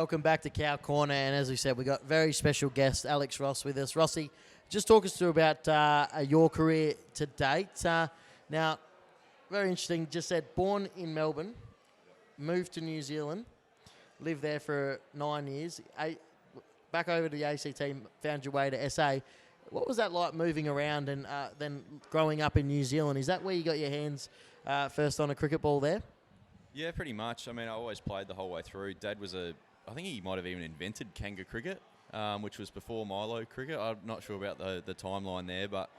welcome back to Cow Corner. And as we said, we got very special guest Alex Ross with us. Rossi, just talk us through about your career to date. Now, very interesting. Just said born in Melbourne, moved to New Zealand, lived there for 9 years. Back over to the ACT, found your way to SA. What was that like moving around and then growing up in New Zealand? Is that where you got your hands first on a cricket ball there? Yeah, pretty much. I mean, I always played the whole way through. Dad was I think he might have even invented Kanga cricket, which was before Milo cricket. I'm not sure about the timeline there, but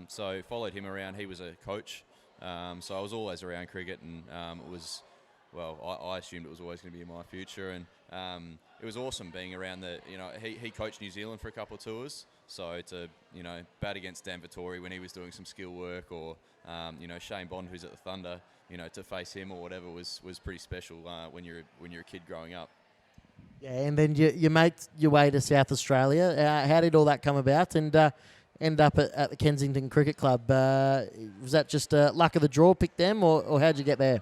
so followed him around. He was a coach, so I was always around cricket, and it was, well, I assumed it was always going to be in my future, and it was awesome being around he coached New Zealand for a couple of tours, so to, bat against Dan Vittori when he was doing some skill work, or, Shane Bond, who's at the Thunder, to face him or whatever was pretty special when you're a kid growing up. Yeah, and then you made your way to South Australia. How did all that come about, and end up at the Kensington Cricket Club? Was that just luck of the draw, picked them, or how'd you get there?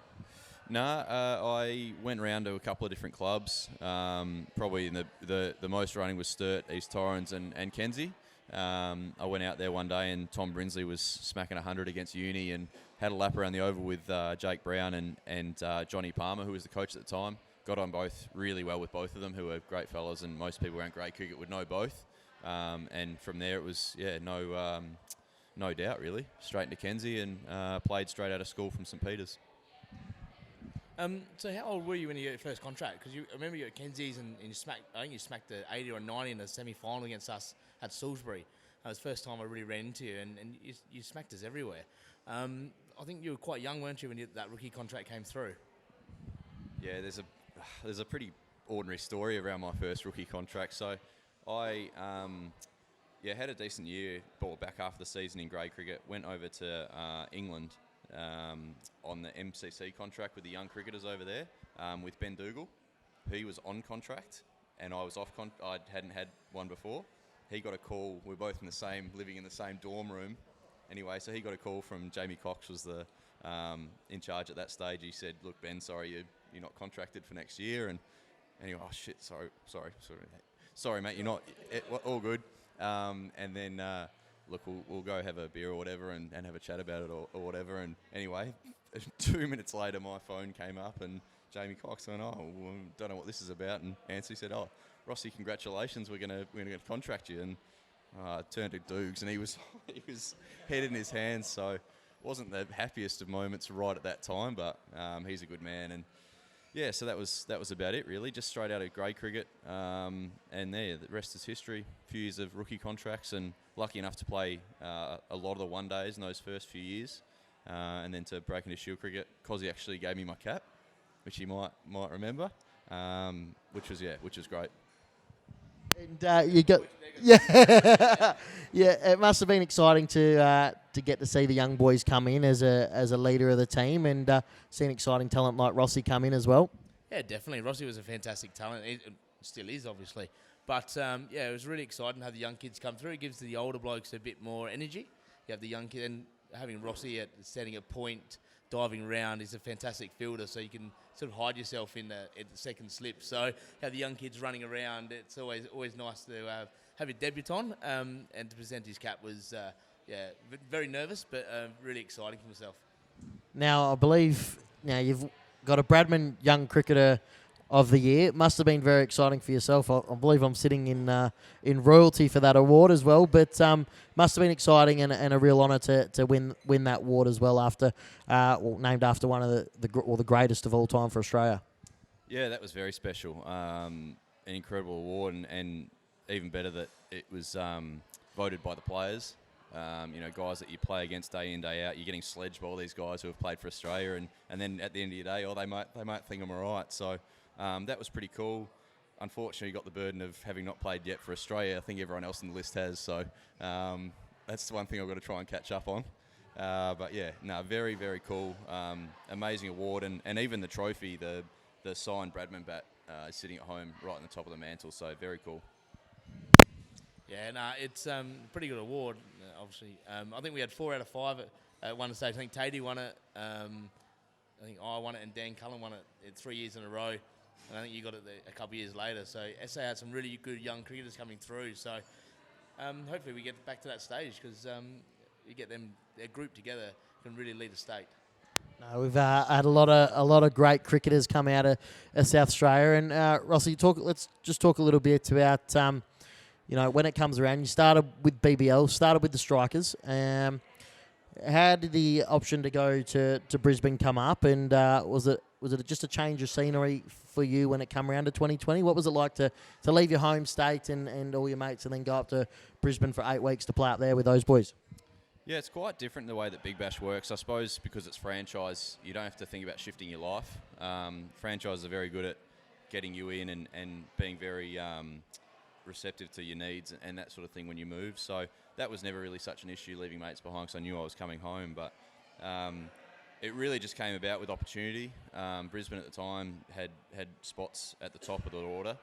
I went around to a couple of different clubs. Probably in the most running was Sturt, East Torrens and Kenzie. I went out there one day and Tom Brinsley was smacking 100 against Uni and had a lap around the oval with Jake Brown and Johnny Palmer, who was the coach at the time. Got on both really well with both of them, who are great fellas, and most people around grade cricket would know both. And from there it was, no doubt really. Straight into Kenzie and played straight out of school from St Peters. So how old were you when you got your first contract? Because I remember you at Kenzie's and I think you smacked the 80 or 90 in the semi-final against us at Salisbury. That was the first time I really ran into you, and you smacked us everywhere. I think you were quite young, weren't you, when that rookie contract came through? Yeah, there's a pretty ordinary story around my first rookie contract. So I had a decent year, ball back after the season in grade cricket, went over to England on the MCC contract with the young cricketers over there, with Ben Dougal. He was on contract and I was off I hadn't had one before. He got a call. We were both living in the same dorm room. Anyway, so he got a call from Jamie Cox, was the in charge at that stage. He said, "Look, Ben, sorry, you're not contracted for next year." And anyway, oh shit, sorry, mate, you're not. All good. And then look, we'll go have a beer or whatever and have a chat about it or whatever. And anyway, 2 minutes later, my phone came up and Jamie Cox went, "Oh, well, don't know what this is about." And Anthony said, "Oh, Rossi, congratulations, we're gonna contract you." And I turned to Doogs and he was head in his hands, so wasn't the happiest of moments right at that time, but he's a good man. And yeah, so that was about it really, just straight out of grade cricket, and there, the rest is history. A few years of rookie contracts and lucky enough to play a lot of the one days in those first few years, and then to break into Shield cricket. Cozzy actually gave me my cap, which he might remember, which was great. And you got, yeah, it must have been exciting to get to see the young boys come in as a leader of the team, and see an exciting talent like Rossi come in as well. Yeah, definitely. Rossi was a fantastic talent. He still is, obviously. But it was really exciting to have the young kids come through. It gives the older blokes a bit more energy. You have the young kid, and having Rossi standing at point, diving round, is a fantastic fielder, so you can sort of hide yourself in the second slip. So have the young kids running around. It's always nice to have your debutant, and to present his cap was very nervous, but really exciting for myself. Now I believe you've got a Bradman Young Cricketer of the Year. It must have been very exciting for yourself. I believe I'm sitting in royalty for that award as well, but must have been exciting and a real honour to win that award as well, after named after one of the greatest of all time for Australia. Yeah, that was very special. An incredible award, and even better that it was voted by the players. Guys that you play against day in, day out. You're getting sledged by all these guys who have played for Australia, and then at the end of the day, they might think I'm all right. So that was pretty cool. Unfortunately, got the burden of having not played yet for Australia. I think everyone else on the list has, so that's the one thing I've got to try and catch up on. But yeah, very, very cool. Amazing award, and even the trophy, the signed Bradman bat, is sitting at home right on the top of the mantle, so very cool. Yeah, it's a pretty good award, obviously. I think we had 4 out of 5 at one stage. I think Tatey won it. I think I won it, and Dan Cullen won it 3 years in a row. And I think you got it a couple of years later. So SA had some really good young cricketers coming through. So hopefully we get back to that stage because you get them, their group together can really lead a state. No, we've had a lot of great cricketers come out of South Australia. And Rossi, let's just talk a little bit about when it comes around. You started with BBL, started with the Strikers. How did the option to go to Brisbane come up? And was it just a change of scenery for you when it come around to 2020? What was it like to leave your home state and all your mates and then go up to Brisbane for 8 weeks to play up there with those boys? Yeah, it's quite different the way that Big Bash works. I suppose because it's franchise, you don't have to think about shifting your life. Franchises are very good at getting you in and being very receptive to your needs and that sort of thing when you move. So that was never really such an issue, leaving mates behind, because I knew I was coming home. But it really just came about with opportunity. Brisbane at the time had spots at the top of the order.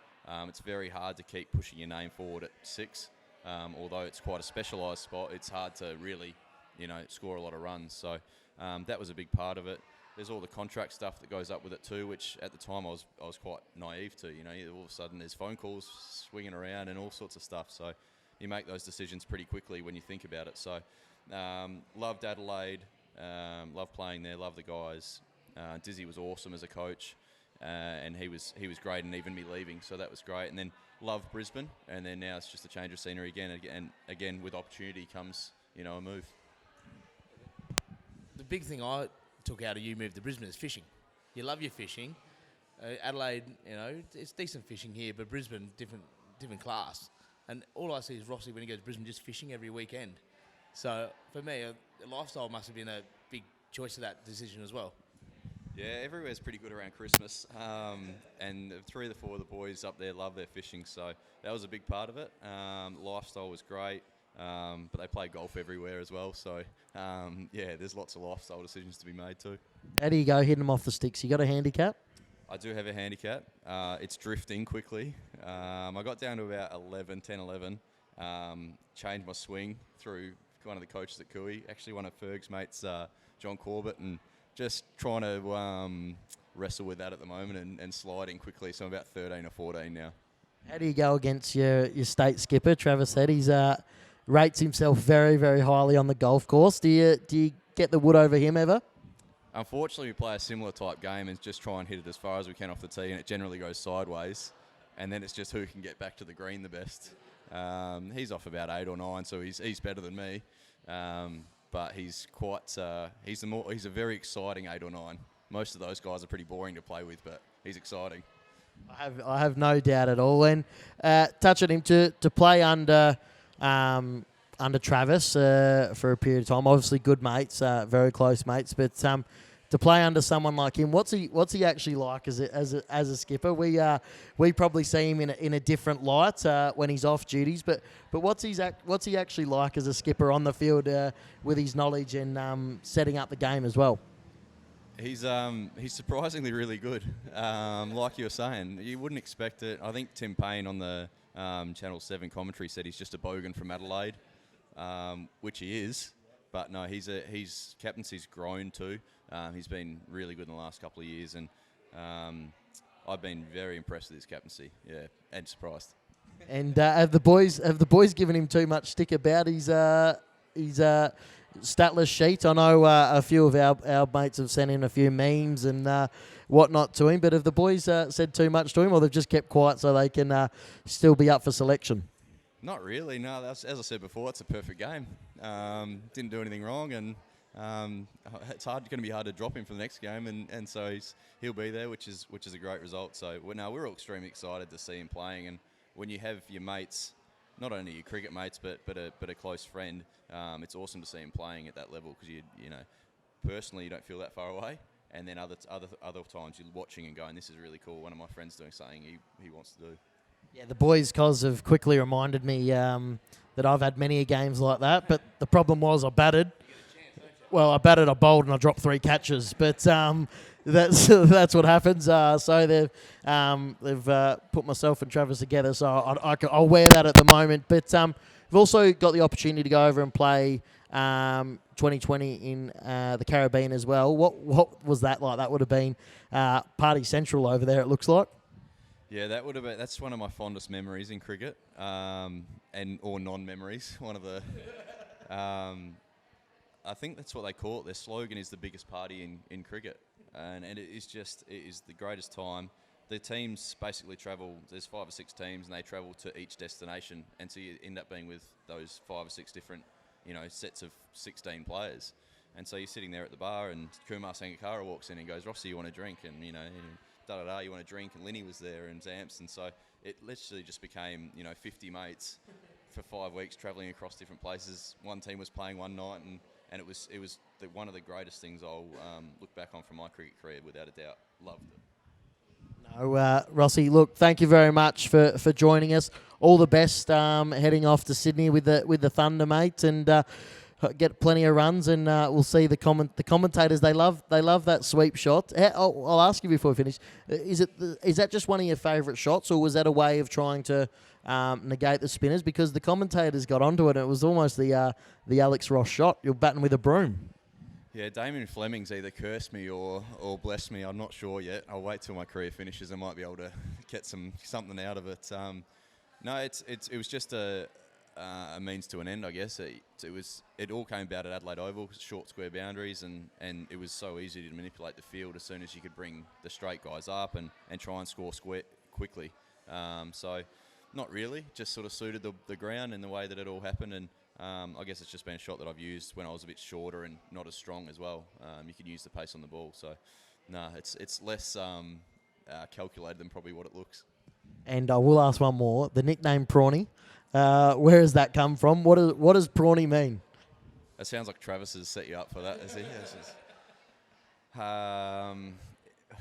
It's very hard to keep pushing your name forward at 6. Although it's quite a specialised spot, it's hard to really, score a lot of runs. So that was a big part of it. There's all the contract stuff that goes up with it too, which at the time I was quite naive to. All of a sudden there's phone calls swinging around and all sorts of stuff. So you make those decisions pretty quickly when you think about it. So loved Adelaide, loved playing there, loved the guys. Dizzy was awesome as a coach, and he was great, and even me leaving, so that was great. And then loved Brisbane, and then now it's just a change of scenery again with opportunity comes a move. The big thing I took out of you move to Brisbane is fishing. You love your fishing. Adelaide, it's decent fishing here, but Brisbane, different class. And all I see is Rossi when he goes to Brisbane just fishing every weekend. So for me, lifestyle must have been a big choice of that decision as well. Yeah, everywhere's pretty good around Christmas, and 3 of the 4 of the boys up there love their fishing, so that was a big part of it. Lifestyle was great, but they play golf everywhere as well, so there's lots of lifestyle decisions to be made too. How do you go hitting them off the sticks? You got a handicap? I do have a handicap. It's drifting quickly. I got down to about 10, 11. Changed my swing through one of the coaches at Cooey, actually one of Ferg's mates, John Corbett, and just trying to wrestle with that at the moment and sliding quickly. So I'm about 13 or 14 now. How do you go against your state skipper, Travis Head? He's rates himself very, very highly on the golf course. Do you get the wood over him ever? Unfortunately, we play a similar type game and just try and hit it as far as we can off the tee, and it generally goes sideways. And then it's just who can get back to the green the best. He's off about 8 or 9, so he's better than me. But he's quite he's a very exciting 8 or 9. Most of those guys are pretty boring to play with, but he's exciting. I have no doubt at all. And touching him to play under Travis for a period of time. Obviously, good mates, very close mates. But to play under someone like him, what's he actually like as a skipper? We probably see him in a different light when he's off duties. But what's he actually like as a skipper on the field with his knowledge and setting up the game as well? He's surprisingly really good. Like you were saying, you wouldn't expect it. I think Tim Payne on the Channel 7 commentary said he's just a bogan from Adelaide, which he is. But no, his captaincy's grown too. He's been really good in the last couple of years, and I've been very impressed with his captaincy. Yeah, and surprised. And have the boys given him too much stick about his statless sheet? I know a few of our mates have sent in a few memes and whatnot to him, but have the boys said too much to him, or they've just kept quiet so they can still be up for selection? Not really, no. As I said before, it's a perfect game. Didn't do anything wrong, and it's going to be hard to drop him for the next game, and so he'll be there, which is a great result. So we're all extremely excited to see him playing, and when you have your mates, not only your cricket mates, but a close friend, it's awesome to see him playing at that level, because you personally you don't feel that far away, and then other times you're watching and going, this is really cool. One of my friends doing something he wants to do. Yeah, the boys, Cos, have quickly reminded me that I've had many games like that, but the problem was I batted. Well, I batted, I bowled, and I dropped 3 catches. But that's what happens. So they've put myself and Travis together, so I'll wear that at the moment. But we've also got the opportunity to go over and play 2020 in the Caribbean as well. What was that like? That would have been Party Central over there, it looks like. Yeah, that's one of my fondest memories in cricket, or non-memories. One of the, I think that's what they call it. Their slogan is the biggest party in cricket, and it is the greatest time. The teams basically travel. There's 5 or 6 teams, and they travel to each destination, and so you end up being with those 5 or 6 different, sets of 16 players. And so you're sitting there at the bar, and Kumar Sangakkara walks in and goes, "Rossi, you want a drink?" And da-da-da, you want a drink, and Linny was there, and Zamps, and so it literally just became, 50 mates for 5 weeks travelling across different places. One team was playing one night, and it was one of the greatest things I'll look back on from my cricket career, without a doubt. Loved it. No, Rossi, look, thank you very much for joining us. All the best heading off to Sydney with the Thunder, mate, and get plenty of runs, and we'll see the commentators. They love that sweep shot. I'll ask you before we finish. Is that just one of your favourite shots, or was that a way of trying to negate the spinners? Because the commentators got onto it, and it was almost the Alex Ross shot. You're batting with a broom. Yeah, Damien Fleming's either cursed me or blessed me. I'm not sure yet. I'll wait till my career finishes. I might be able to get something out of it. No, it was just a means to an end, I guess. It all came about at Adelaide Oval, short square boundaries, and it was so easy to manipulate the field as soon as you could bring the straight guys up and try and score square quickly. So not really, just sort of suited the ground and the way that it all happened, and I guess it's just been a shot that I've used when I was a bit shorter and not as strong as well. You can use the pace on the ball, so no, it's less calculated than probably what it looks. And I will ask one more. The nickname Prawny, where has that come from? What does Prawny mean? It sounds like Travis has set you up for that, has he?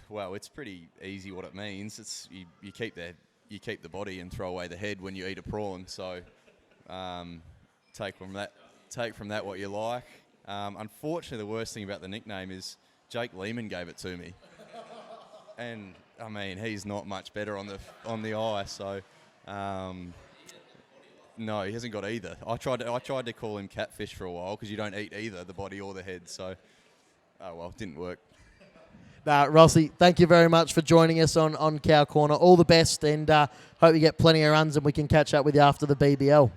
Well, it's pretty easy what it means. It's you keep the body and throw away the head when you eat a prawn. So take from that what you like. Unfortunately, the worst thing about the nickname is Jake Lehman gave it to me, and I mean he's not much better on the eye. So no, he hasn't got either. I tried to call him Catfish for a while because you don't eat either the body or the head. So it didn't work. Rossi, thank you very much for joining us on Cow Corner. All the best, and hope you get plenty of runs, and we can catch up with you after the BBL.